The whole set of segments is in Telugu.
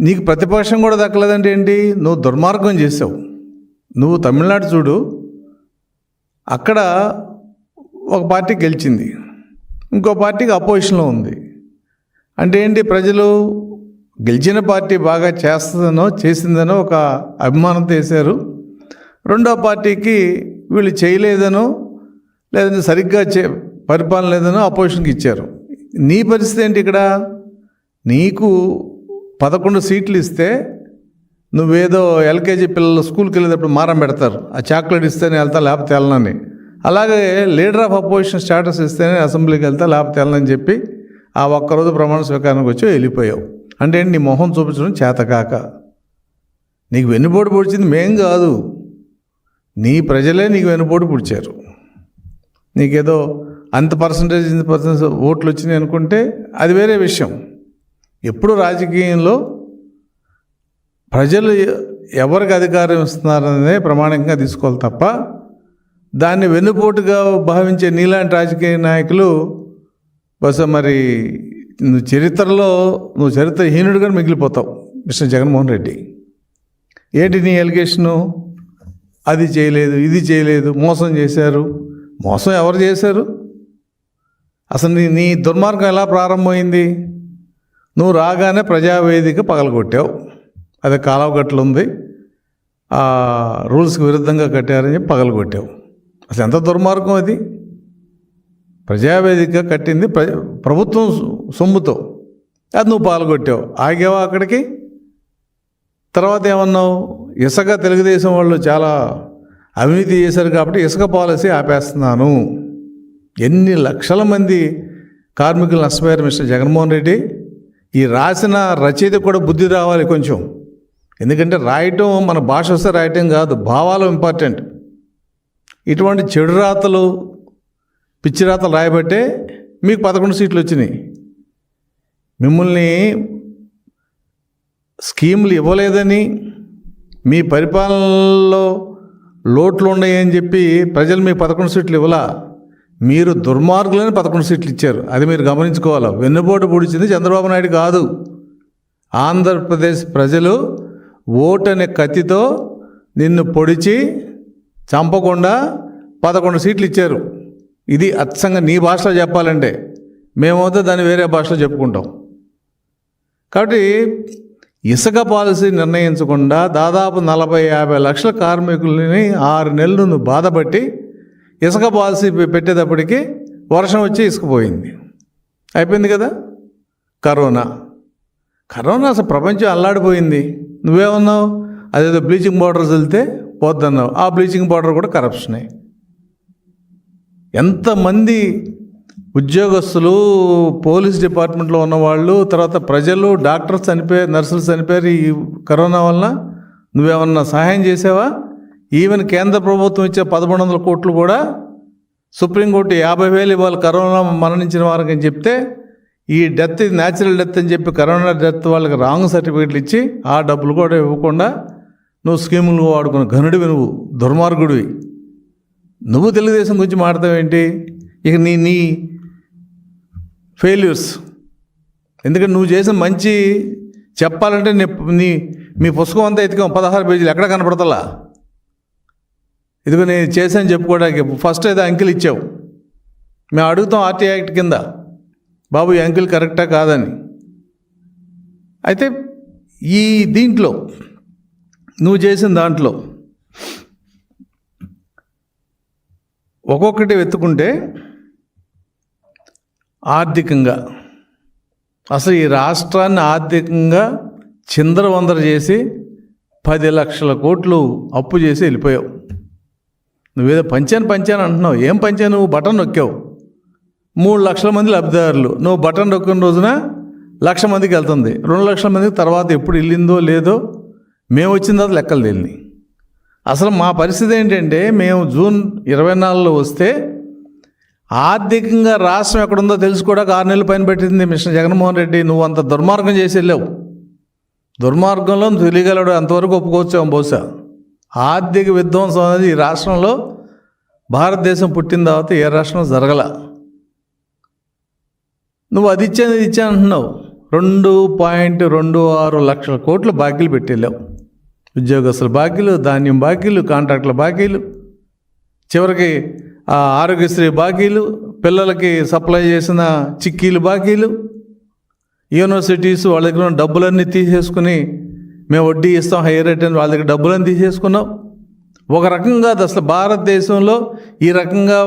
నీకు ప్రతిపక్షం కూడా దక్కలేదంటే ఏంటి? నువ్వు దుర్మార్గం చేసావు. నువ్వు తమిళనాడు చూడు, అక్కడ ఒక పార్టీ గెలిచింది, ఇంకో పార్టీకి అపోజిషన్లో ఉంది. అంటే ఏంటి? ప్రజలు గెలిచిన పార్టీ బాగా చేసిందనో ఒక అభిమానంతో వేశారు. రెండో పార్టీకి వీళ్ళు చేయలేదనో లేదంటే సరిగ్గా పరిపాలన లేదనో అపోజిషన్కి ఇచ్చారు. నీ పరిస్థితి ఏంటి? ఇక్కడ నీకు 11 సీట్లు ఇస్తే నువ్వేదో ఎల్కేజీ పిల్లలు స్కూల్కి వెళ్ళేటప్పుడు మారం పెడతారు, ఆ చాక్లెట్ ఇస్తేనే వెళ్తా లేకపోతే వెళ్ళనని. అలాగే లీడర్ ఆఫ్ అపోజిషన్ స్టేటస్ ఇస్తేనే అసెంబ్లీకి వెళ్తా లేకపోతే వెళ్ళనని చెప్పి ఆ ఒక్కరోజు ప్రమాణ స్వీకారానికి వచ్చి వెళ్ళిపోయావు. అంటే నీ మొహం చూపించడం చేతకాక. నీకు వెన్నుపోటు పొడిచింది మేం కాదు, నీ ప్రజలే నీకు వెన్నుపోటు పొడిచారు. నీకేదో అంత పర్సంటేజ్ ఓట్లు వచ్చినాయి అనుకుంటే అది వేరే విషయం. ఎప్పుడు రాజకీయంలో ప్రజలు ఎవరికి అధికారం ఇస్తున్నారనే ప్రమాణంగా తీసుకోవాలి తప్ప దాన్ని వెన్నుపోటుగా భావించే నీలాంటి రాజకీయ నాయకులు బహుశా మరి నువ్వు చరిత్రహీనుడిగా మిగిలిపోతావు. మిస్టర్ జగన్మోహన్ రెడ్డి, ఏంటి నీ ఎలిగేషను? అది చేయలేదు, ఇది చేయలేదు, మోసం చేశారు. మోసం ఎవరు చేశారు? అసలు నీ దుర్మార్గం ఎలా ప్రారంభమైంది? నువ్వు రాగానే ప్రజావేదిక పగలగొట్టావు. అది కాలువగట్లు ఉంది, ఆ రూల్స్కి విరుద్ధంగా కట్టారని చెప్పి పగలగొట్టావు. అసలు ఎంత దుర్మార్గం అది? ప్రజావేదిక కట్టింది ప్రభుత్వం సొమ్ముతో, అది నువ్వు పగలగొట్టావు. ఆగావా అక్కడికి? తర్వాత ఏమన్నావు? ఇసుక తెలుగుదేశం వాళ్ళు చాలా అవినీతి చేశారు కాబట్టి ఇసుక పాలసీ ఆపేస్తున్నాను. ఎన్ని లక్షల మంది కార్మికులు నష్టపోయారు మిస్టర్ జగన్మోహన్ రెడ్డి. ఈ రాసిన రచయిత కూడా బుద్ధి రావాలి కొంచెం. ఎందుకంటే రాయటం మన భాష వస్తే రాయటం కాదు, భావాలు ఇంపార్టెంట్. ఇటువంటి చెడు రాతలు, పిచ్చి రాతలు రాయబట్టే మీకు 11 సీట్లు వచ్చినాయి. మిమ్మల్ని స్కీములు ఇవ్వలేదని, మీ పరిపాలనలో లోట్లు ఉన్నాయని చెప్పి ప్రజలు మీకు 11 సీట్లు ఇవ్వలా. మీరు దుర్మార్గులని 11 సీట్లు ఇచ్చారు. అది మీరు గమనించుకోవాలి. వెన్నుపోటు పొడిచింది చంద్రబాబు నాయుడు కాదు, ఆంధ్రప్రదేశ్ ప్రజలు ఓటనే కత్తితో నిన్ను పొడిచి చంపకుండా 11 సీట్లు ఇచ్చారు. ఇది అచ్చంగా నీ భాషలో చెప్పాలంటే, మేమైతే దాన్ని వేరే భాషలో చెప్పుకుంటాం. కాబట్టి ఇసుక పాలసీ నిర్ణయించకుండా దాదాపు 40-50 లక్షల కార్మికులని 6 నెలలు నువ్వు బాధపట్టి ఇసుక పాలసీ పెట్టేటప్పటికి వర్షం వచ్చి ఇసుక పోయింది, అయిపోయింది కదా. కరోనా అసలు ప్రపంచం అల్లాడిపోయింది. నువ్వేమన్నావు? అదేదో బ్లీచింగ్ పౌడర్ వెళ్తే పోద్దన్నావు. ఆ బ్లీచింగ్ పౌడర్ కూడా కరప్షనే. ఎంతమంది ఉద్యోగస్తులు, పోలీస్ డిపార్ట్మెంట్లో ఉన్నవాళ్ళు, తర్వాత ప్రజలు, డాక్టర్స్ చనిపోయారు, నర్సులు చనిపోయారు ఈ కరోనా వలన. నువ్వేమన్నా సహాయం చేసావా? ఈవెన్ కేంద్ర ప్రభుత్వం ఇచ్చే 1100 కోట్లు కూడా సుప్రీంకోర్టు 50,000 ఇవ్వాలి కరోనా మరణించిన వారికి అని చెప్తే, ఈ డెత్ ఇది న్యాచురల్ డెత్ అని చెప్పి కరోనా డెత్ వాళ్ళకి రాంగ్ సర్టిఫికేట్లు ఇచ్చి ఆ డబ్బులు కూడా ఇవ్వకుండా నువ్వు స్కీములు వాడుకున్న ఘనుడివి, నువ్వు దుర్మార్గుడివి. నువ్వు తెలుగుదేశం గురించి మాట్లాడతావేంటి? ఇక నీ ఫెయిల్యూర్స్. ఎందుకంటే నువ్వు చేసిన మంచి చెప్పాలంటే మీ పుస్తకం అంతా ఎత్తుకాం 16 పేజీలు, ఎక్కడ కనపడతలా. ఇదిగో నేను చేశాను చెప్పుకోవడానికి. ఫస్ట్ అయితే అంకెలు ఇచ్చావు. మేము అడుగుతాం ఆర్టీ యాక్ట్ కింద, బాబు ఈ అంకెలు కరెక్టా కాదని. అయితే ఈ దీంట్లో నువ్వు చేసిన దాంట్లో ఒక్కొక్కటి వెతుకుంటే ఆర్థికంగా అసలు ఈ రాష్ట్రాన్ని ఆర్థికంగా చిందరవందర చేసి 10 లక్షల కోట్లు అప్పు చేసి వెళ్ళిపోయావు. నువ్వేదో పంచాను అంటున్నావు. ఏం పంచాను? నువ్వు బటన్ నొక్కావు, 3 లక్షల మంది లబ్ధిదారులు. నువ్వు బటన్ నొక్కిన రోజున 1,00,000 మందికి వెళ్తుంది. 2 లక్షల మందికి తర్వాత ఎప్పుడు వెళ్ళిందో లేదో మేము వచ్చిన తర్వాత లెక్కలు తెలియని. అసలు మా పరిస్థితి ఏంటంటే, మేము జూన్ 24లో వస్తే ఆర్థికంగా రాష్ట్రం ఎక్కడుందో తెలుసుకోవడానికి 6 నెలల పైన పెట్టింది మిస్టర్ జగన్మోహన్ రెడ్డి. నువ్వు అంత దుర్మార్గం చేసి వెళ్ళావు. దుర్మార్గంలో తెలియగలడు అంతవరకు ఒప్పుకోవచ్చాము. బహుశా ఆర్థిక విధ్వంసం అనేది ఈ రాష్ట్రంలో, భారతదేశం పుట్టిన తర్వాత ఏ రాష్ట్రం జరగల. నువ్వు అది ఇచ్చాను అంటున్నావు. 2.26 లక్షల కోట్లు బాకీలు పెట్టేళ్ళావు. ఉద్యోగస్తుల బాకీలు, ధాన్యం బాకీలు, కాంట్రాక్టుల బాకీలు, చివరికి ఆరోగ్యశ్రీ బాకీలు, పిల్లలకి సప్లై చేసిన చిక్కీలు బాకీలు, యూనివర్సిటీస్ వాళ్ళ దగ్గర ఉన్న డబ్బులన్నీ తీసేసుకుని మేము వడ్డీ ఇస్తాం హైయర్ రేట్ అని వాళ్ళ దగ్గర డబ్బులన్నీ తీసేసుకున్నాం. ఒక రకంగా అది అసలు భారతదేశంలో ఈ రకంగా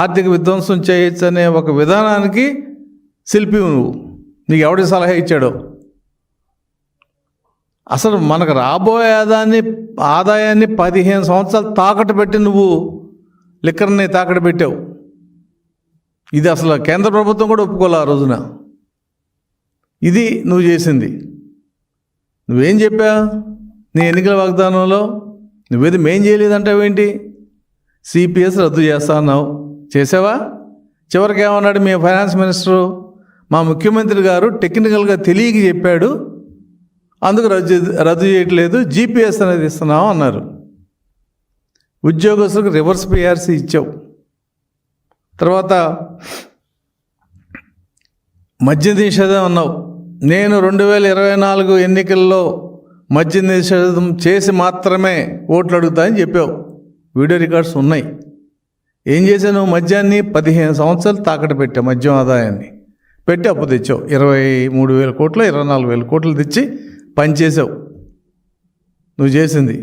ఆర్థిక విధ్వంసం చేయొచ్చు అనే ఒక విధానానికి శిల్పి నువ్వు. నీకు ఎవడి సలహా ఇచ్చాడో? అసలు మనకు రాబోయే ఆదాయాన్ని 15 సంవత్సరాలు తాకట్టు పెట్టి నువ్వు లిక్కర్ని తాకట్టు పెట్టావు. ఇది అసలు కేంద్ర ప్రభుత్వం కూడా ఒప్పుకోలే ఆ రోజున. ఇది నువ్వు చేసింది. నువ్వేం చెప్పావు నీ ఎన్నికల వాగ్దానంలో? నువ్వేది మేం చేయలేదంటావేంటి? సిపిఎస్ రద్దు చేస్తా అన్నావు, చేసావా? చివరికి ఏమన్నాడు మీ ఫైనాన్స్ మినిస్టరు? మా ముఖ్యమంత్రి గారు టెక్నికల్గా తెలియక చెప్పాడు, అందుకు రద్దు చేయట్లేదు, జీపీఎస్ అనేది ఇస్తున్నాం అన్నారు. ఉద్యోగస్తులకు రివర్స్ పిఆర్సీ ఇచ్చావు. తర్వాత మద్య నిషేధం అన్నావు. నేను 2024 ఎన్నికల్లో మద్య నిషేధం చేసి మాత్రమే ఓట్లు అడుగుతాయని చెప్పావు. వీడియో రికార్డ్స్ ఉన్నాయి. ఏం చేసావు నువ్వు? మద్యాన్ని 15 సంవత్సరాలు తాకట్టు పెట్టావు. మద్యం ఆదాయాన్ని పెట్టి అప్పు తెచ్చావు. 23,000 కోట్లు 24,000 కోట్లు తెచ్చి పనిచేసావు. నువ్వు చేసింది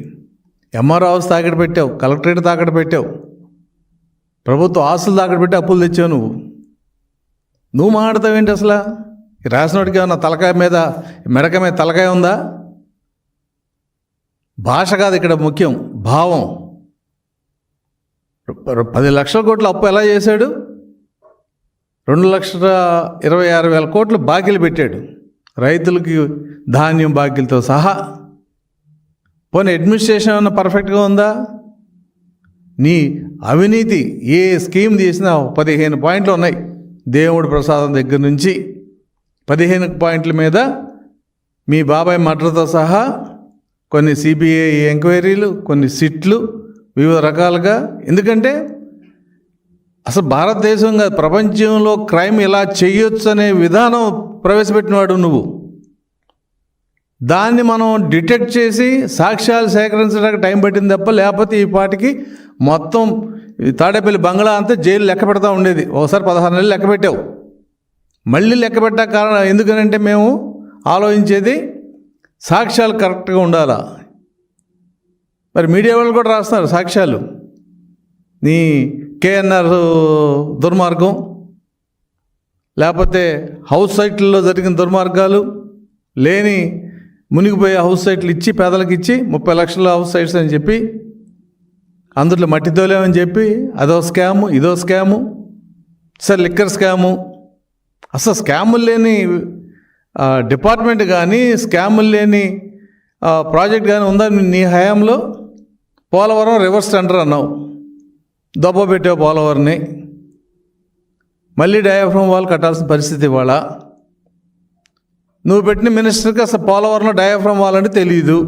ఎంఆర్ఓ హౌస్ తాకట్టు పెట్టావు, కలెక్టరేట్ తాకట్టు పెట్టావు, ప్రభుత్వ ఆస్తులు తాకట్టు పెట్టి అప్పులు తెచ్చావు. నువ్వు మాట్లాడతావేంటి అసలు? రాసినోడికి ఏమన్నా తలకాయ మీద మెడక మీద తలకాయ ఉందా? భాష కాదు ఇక్కడ ముఖ్యం, భావం. 10 లక్షల కోట్ల అప్పు ఎలా చేశాడు? 2,26,000 కోట్లు బాకీలు పెట్టాడు, రైతులకి ధాన్యం బాకీలతో సహా. పోనీ అడ్మినిస్ట్రేషన్ ఏమన్నా పర్ఫెక్ట్గా ఉందా? నీ అవినీతి ఏ స్కీమ్ తీసినా 15 పాయింట్లు ఉన్నాయి. దేవుడి ప్రసాదం దగ్గర నుంచి 15 పాయింట్ల మీద మీ బాబాయ్ మర్డర్తో సహా కొన్ని సిబిఐ ఎంక్వైరీలు, కొన్ని సిట్లు, వివిధ రకాలుగా. ఎందుకంటే అసలు భారతదేశంగా ప్రపంచంలో క్రైమ్ ఇలా చేయొచ్చు అనే విధానం ప్రవేశపెట్టినవాడు నువ్వు. దాన్ని మనం డిటెక్ట్ చేసి సాక్ష్యాలు సేకరించడానికి టైం పట్టింది తప్ప, లేకపోతే ఈ పాటికి మొత్తం తాడేపల్లి బంగ్లా అంతా జైలు లెక్క పెడతా ఉండేది. ఒకసారి 16 నెలలు లెక్క పెట్టావు. మళ్ళీ లెక్క పెట్టా కారణం ఎందుకనంటే మేము ఆలోచించేది సాక్ష్యాలు కరెక్ట్గా ఉండాలా. మరి మీడియా వాళ్ళు కూడా రాస్తున్నారు సాక్ష్యాలు. నీ కేఎన్ఆర్ దుర్మార్గం, లేకపోతే హౌస్ సైట్లలో జరిగిన దుర్మార్గాలు, లేని మునిగిపోయే హౌస్ సైట్లు ఇచ్చి పేదలకు ఇచ్చి 30 లక్షల హౌస్ సైట్స్ అని చెప్పి అందులో మట్టి తోలేమని చెప్పి అదో స్కాము, ఇదో స్కాము, సార్ లిక్కర్ స్కాము. అసలు స్కాములు లేని డిపార్ట్మెంట్ కానీ, స్కాములు లేని ప్రాజెక్ట్ కానీ ఉందా నీ హయాంలో? పోలవరం రివర్స్ టెండర్ అన్నావు, దెబ్బ పెట్టావు పోలవరంని. మళ్ళీ డయాఫ్రమ్ వాల్ కట్టాల్సిన పరిస్థితి ఇవాళ. నువ్వు పెట్టిన మినిస్టర్కి అసలు పోలవరంలో డయాఫ్రమ్ వాల్ అంటే తెలియదు.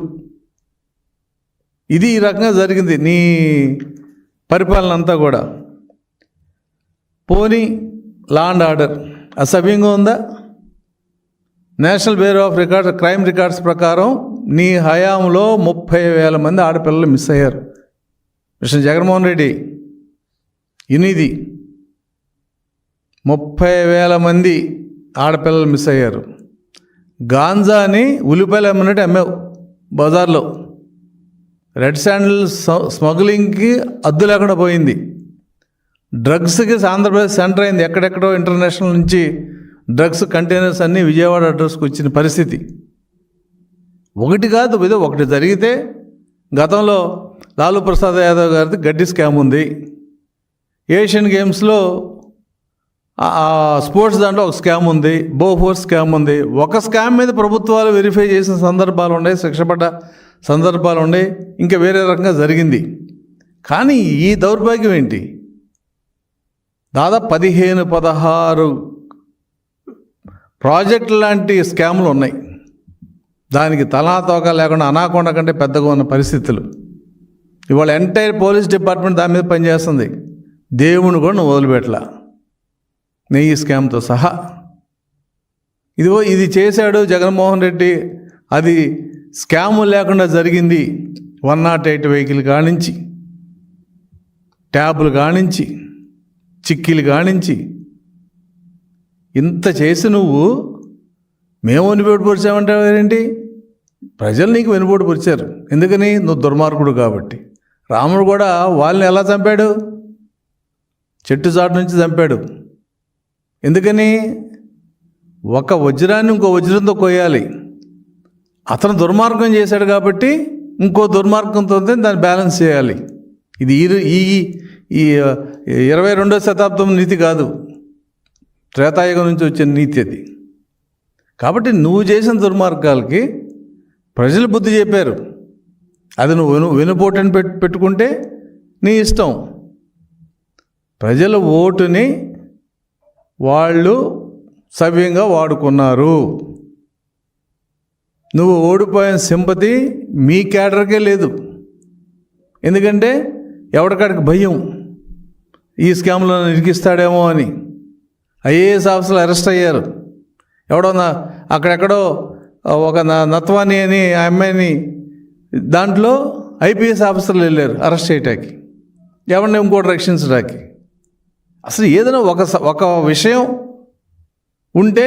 ఇది ఈ రకంగా జరిగింది నీ పరిపాలన అంతా కూడా. పోనీ లా అండ్ ఆర్డర్ అసభ్యంగా ఉందా? National bureau of records crime records ప్రకారం నీ హయాంలో 30,000 మంది ఆడపిల్లలు మిస్ అయ్యారు. మిస్టర్ జగన్మోహన్ రెడ్డి, ఇది 30,000 మంది ఆడపిల్లలు మిస్ అయ్యారు. గాంజాని ఉల్లిపాయలు అమ్మినట్టు అమ్మావు బజార్లో. రెడ్ శాండిల్ స్మగ్లింగ్కి అద్దు లేకుండా పోయింది. డ్రగ్స్కి ఆంధ్రప్రదేశ్ సెంటర్ అయింది. ఎక్కడెక్కడో ఇంటర్నేషనల్ నుంచి డ్రగ్స్ కంటైనర్స్ అన్నీ విజయవాడ అడ్రస్కి వచ్చిన పరిస్థితి. ఒకటి కాదు, ఏదో ఒకటి జరిగితే గతంలో లాలూ ప్రసాద్ యాదవ్ గారిది గడ్డి స్కామ్ ఉంది. ఏషియన్ గేమ్స్లో స్పోర్ట్స్ దాంట్లో ఒక స్కామ్ ఉంది, బోఫోర్స్ స్కామ్ ఉంది. ఒక స్కామ్ మీద ప్రభుత్వాలు వెరిఫై చేసిన సందర్భాలు ఉన్నాయి, శిక్ష పడ్డ సందర్భాలు ఉన్నాయి, ఇంకా వేరే రకంగా జరిగింది. కానీ ఈ దౌర్భాగ్యం ఏంటి? దాదాపు 15-16 ప్రాజెక్టు లాంటి స్కాములు ఉన్నాయి. దానికి తలాతోక లేకుండా అనాకొండ కంటే పెద్దగా ఉన్న పరిస్థితులు. ఇవాళ ఎంటైర్ పోలీస్ డిపార్ట్మెంట్ దాని మీద పనిచేస్తుంది. దేవుని కూడా నువ్వు వదిలిపెట్టలా, నెయ్యి స్కామ్తో సహా. ఇదిగో ఇది చేశాడు జగన్మోహన్ రెడ్డి, అది స్కాము లేకుండా జరిగింది. 108 వెహికల్ కానించి, ట్యాబులు కానించి, చిక్కీలు కానించి, ఇంత చేసి నువ్వు మేము వెనుపోటు పొడిచామంటావేంటి? ప్రజలు నీకు వెనుపోటు పొడిచారు. ఎందుకని? నువ్వు దుర్మార్గుడు కాబట్టి. రాముడు కూడా వాళ్ళని ఎలా చంపాడు? చెట్టు చాటు నుంచి చంపాడు. ఎందుకని? ఒక వజ్రాన్ని ఇంకో వజ్రంతో కొయ్యాలి. అతను దుర్మార్గం చేశాడు కాబట్టి ఇంకో దుర్మార్గంతో దాన్ని బ్యాలెన్స్ చేయాలి. ఇది ఈ 22వ శతాబ్దం నీతి కాదు, త్రేతాయుగం నుంచి వచ్చిన నీతి అది. కాబట్టి నువ్వు చేసిన దుర్మార్గాలకి ప్రజలు బుద్ధి చెప్పారు. అది నువ్వు వెనుపోటని పెట్టుకుంటే నీ ఇష్టం. ప్రజల ఓటుని వాళ్ళు సవ్యంగా వాడుకున్నారు. నువ్వు ఓడిపోయిన సింపతి మీ క్యాడర్కే లేదు. ఎందుకంటే ఎవరికాడికి భయం, ఈ స్కామ్లో ఇరికిస్తాడేమో అని. ఐఏఎస్ ఆఫీసర్లు అరెస్ట్ అయ్యారు. ఎవడో అక్కడెక్కడో ఒక నత్వాని అని ఆ అమ్మాయిని, దాంట్లో ఐపీఎస్ ఆఫీసర్లు వెళ్ళారు అరెస్ట్ చేయటానికి, ఎవరిని ఇంకోటి రక్షించడానికి. అసలు ఏదైనా ఒక విషయం ఉంటే,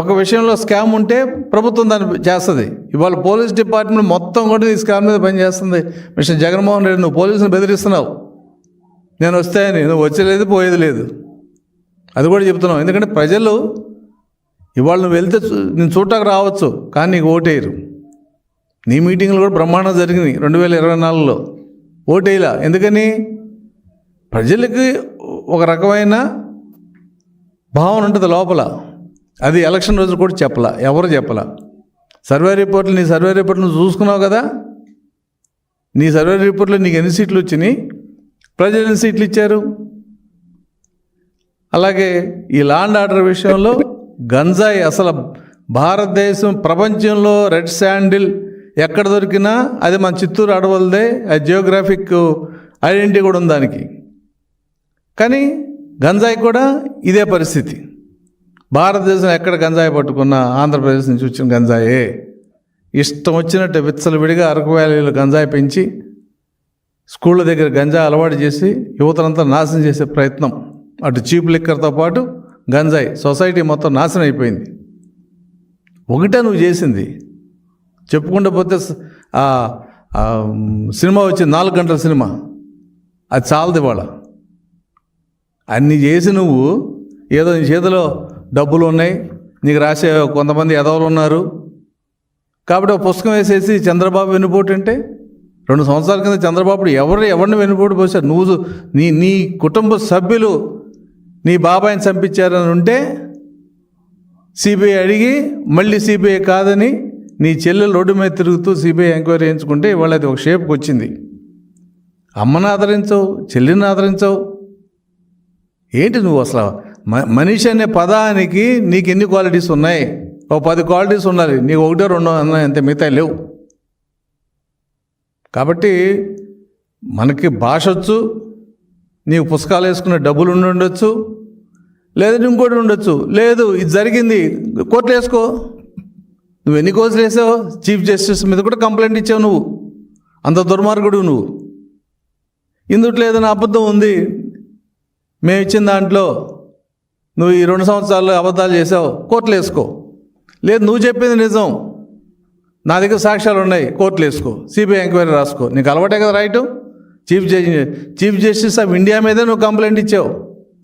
ఒక విషయంలో స్కామ్ ఉంటే ప్రభుత్వం దాన్ని చేస్తుంది. ఇవాళ పోలీస్ డిపార్ట్మెంట్ మొత్తం కూడా ఈ స్కామ్ మీద పనిచేస్తుంది. మిస్టర్ జగన్మోహన్ రెడ్డి, నువ్వు పోలీసుని బెదిరిస్తున్నావు. నేను వస్తాయని, నువ్వు వచ్చేలేదు పోయేది లేదు, అది కూడా చెప్తున్నావు. ఎందుకంటే ప్రజలు ఇవాళ నువ్వు వెళ్తే నేను చూడటానికి రావచ్చు, కానీ నీకు ఓటేయరు. నీ మీటింగ్లు కూడా బ్రహ్మాండం జరిగినాయి 2024లో. ఓటేయలా. ఎందుకని? ప్రజలకి ఒక రకమైన భావన ఉంటుంది లోపల. అది ఎలక్షన్ రోజు కూడా చెప్పలా, ఎవరు చెప్పలా. సర్వే రిపోర్ట్లు, నీ సర్వే రిపోర్ట్లు చూసుకున్నావు కదా. నీ సర్వే రిపోర్ట్లో నీకు ఎన్ని సీట్లు వచ్చినాయి, ప్రజలు ఎన్ని సీట్లు ఇచ్చారు. అలాగే ఈ లా అండ్ ఆర్డర్ విషయంలో గంజాయి, అసలు భారతదేశం ప్రపంచంలో రెడ్ శాండిల్ ఎక్కడ దొరికినా అది మన చిత్తూరు అడవులదే. అది జియోగ్రాఫిక్ ఐడెంటిటీ కూడా ఉంది దానికి. కానీ గంజాయి కూడా ఇదే పరిస్థితి. భారతదేశం ఎక్కడ గంజాయి పట్టుకున్నా ఆంధ్రప్రదేశ్ నుంచి వచ్చిన గంజాయే. ఇష్టం వచ్చినట్టు విచ్చలవిడిగా అరకు వ్యాలీలో గంజాయి పెంచి స్కూళ్ళ దగ్గర గంజాయి అలవాటు చేసి యువతనంతా నాశనం చేసే ప్రయత్నం. అటు చీప్ లిక్కర్తో పాటు గంజాయి, సొసైటీ మొత్తం నాశనం అయిపోయింది. ఒకటే నువ్వు చేసింది. చెప్పుకుంటూ పోతే సినిమా వచ్చింది, 4 గంటల సినిమా, అది చాలదు. ఇవాళ అన్నీ చేసి నువ్వు ఏదో నీ చేతిలో డబ్బులు ఉన్నాయి, నీకు రాసే కొంతమంది ఎదవలు ఉన్నారు కాబట్టి ఒక పుస్తకం వేసేసి చంద్రబాబు వెన్నుపోటు అంటే, 2 సంవత్సరాల కింద చంద్రబాబు ఎవరిని వెన్నుపోటు పోసారు? నువ్వు నీ కుటుంబ సభ్యులు నీ బాబాయిని చంపించారని ఉంటే సిబిఐ అడిగి, మళ్ళీ సిబిఐ కాదని నీ చెల్లెలు రోడ్డు మీద తిరుగుతూ సిబిఐ ఎంక్వైరీ చేయించుకుంటే ఇవాళ అది ఒక షేప్కి వచ్చింది. అమ్మని ఆదరించవు, చెల్లిని ఆదరించవు. ఏంటి నువ్వు అసలు? మనిషి అనే పదానికి నీకు ఎన్ని క్వాలిటీస్ ఉన్నాయి? ఒక 10 క్వాలిటీస్ ఉండాలి, నీకు 1 2 ఉన్నాయి, అంతే, మిగతా లేవు. కాబట్టి మనకి భాష వచ్చు, నీకు పుస్తకాలు వేసుకునే డబ్బులు ఉండొచ్చు, లేదా ఇంకోటి ఉండొచ్చు. లేదు, ఇది జరిగింది, కోర్టులో వేసుకో. నువ్వు ఎన్ని కేసులు వేసావు? చీఫ్ జస్టిస్ మీద కూడా కంప్లైంట్ ఇచ్చావు. నువ్వు అంత దుర్మార్గుడు. నువ్వు ఇందుట్లో ఏదైనా అబద్ధం ఉంది, మేము ఇచ్చిన దాంట్లో నువ్వు ఈ 2 సంవత్సరాలు అబద్ధాలు చేసావు, కోర్టులో వేసుకో. లేదు, నువ్వు చెప్పింది నిజం, నా దగ్గర సాక్ష్యాలు ఉన్నాయి, కోర్టులో వేసుకో, సిబిఐ ఎంక్వైరీ రాసుకో. నీకు అలవాటే కదా right. Chief justice of India మీదే నువ్వు కంప్లైంట్ ఇచ్చావు.